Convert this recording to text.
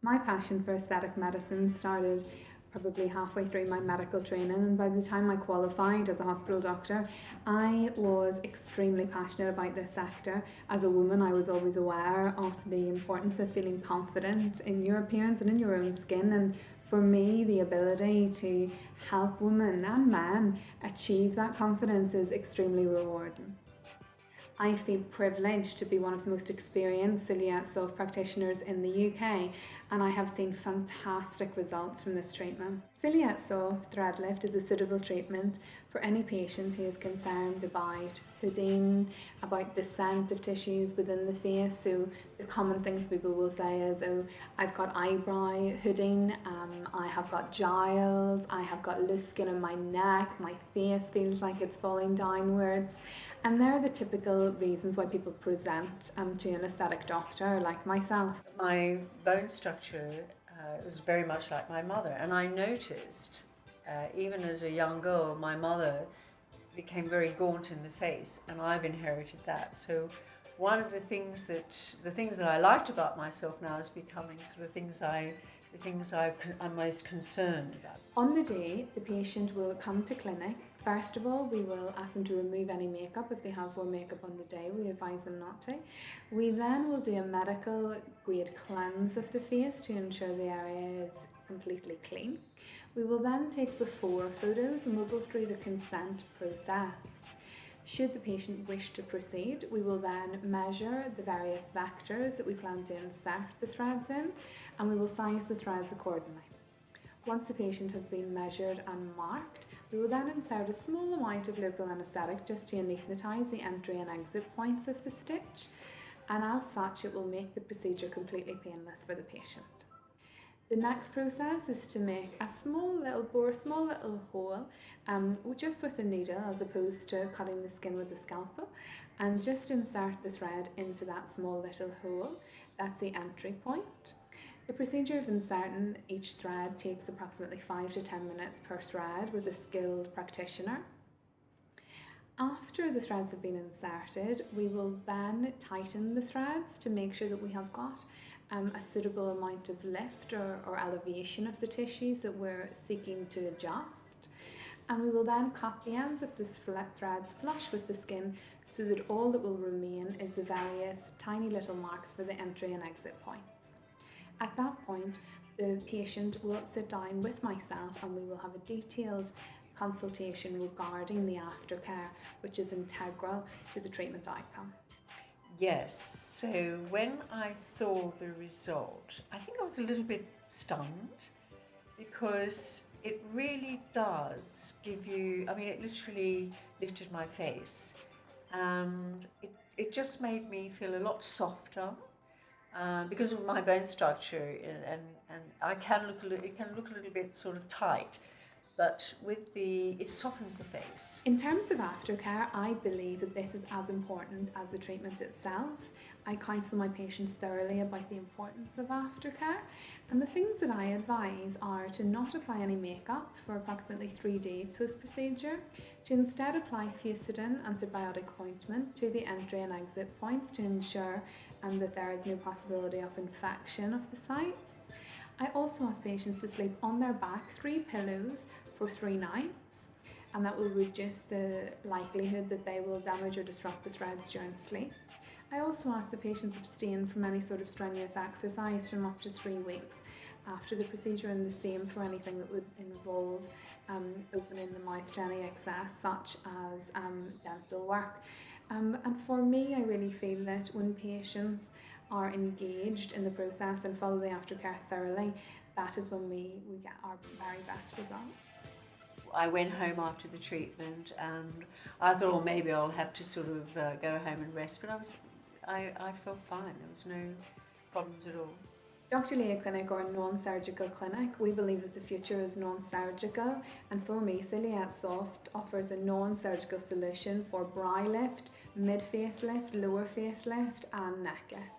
My passion for aesthetic medicine started probably halfway through my medical training, and by the time I qualified as a hospital doctor, I was extremely passionate about this sector. As a woman, I was always aware of the importance of feeling confident in your appearance and in your own skin, and for me, the ability to help women and men achieve that confidence is extremely rewarding. I feel privileged to be one of the most experienced celiac soft practitioners in the UK, and I have seen fantastic results from this treatment. Celiac soft thread lift is a suitable treatment for any patient who is concerned about hooding, about descent of tissues within the face. So the common things people will say is, oh, I've got eyebrow hooding, I have got jowls, I have got loose skin on my neck, my face feels like it's falling downwards. And they're the typical reasons why people present to an aesthetic doctor like myself. My bone structure was very much like my mother, and I noticed, even as a young girl, my mother became very gaunt in the face, and I've inherited that. So one of the things that I liked about myself now is becoming sort of I'm most concerned about. On the day, the patient will come to clinic. First of all, we will ask them to remove any makeup. If they have worn makeup on the day, we advise them not to. We then will do a medical grade cleanse of the face to ensure the area is completely clean. We will then take before photos and we'll go through the consent process. Should the patient wish to proceed, we will then measure the various vectors that we plan to insert the threads in, and we will size the threads accordingly. Once the patient has been measured and marked, we will then insert a small amount of local anaesthetic just to anaesthetise the entry and exit points of the stitch, and as such it will make the procedure completely painless for the patient. The next process is to make a small little hole, just with a needle as opposed to cutting the skin with a scalpel, and just insert the thread into that small little hole. That's the entry point. The procedure of inserting each thread takes approximately 5 to 10 minutes per thread with a skilled practitioner. After the threads have been inserted, we will then tighten the threads to make sure that we have got a suitable amount of lift or elevation of the tissues that we're seeking to adjust. And we will then cut the ends of the threads flush with the skin so that all that will remain is the various tiny little marks for the entry and exit points. At that point, the patient will sit down with myself and we will have a detailed consultation regarding the aftercare, which is integral to the treatment outcome. Yes, so when I saw the result, I think I was a little bit stunned because it really does give you, it literally lifted my face and it just made me feel a lot softer because of my bone structure and it can look a little bit sort of tight. But it softens the face. In terms of aftercare, I believe that this is as important as the treatment itself. I counsel my patients thoroughly about the importance of aftercare, and the things that I advise are to not apply any makeup for approximately 3 days post-procedure, to instead apply Fusidin antibiotic ointment to the entry and exit points to ensure that there is no possibility of infection of the sites. I also ask patients to sleep on their back 3 pillows for 3 nights, and that will reduce the likelihood that they will damage or disrupt the threads during sleep. I also ask the patients abstain from any sort of strenuous exercise from up to 3 weeks after the procedure, and the same for anything that would involve opening the mouth to any excess, such as dental work. And for me, I really feel that when patients are engaged in the process and follow the aftercare thoroughly, that is when we get our very best results. I went home after the treatment and I thought, well, maybe I'll have to sort of go home and rest, but I felt fine. There was no problems at all. Dr Leah Clinic, or a non-surgical clinic, we believe that the future is non-surgical, and for me, Celiac Soft offers a non-surgical solution for brow lift, mid-face lift, lower face lift and neck lift.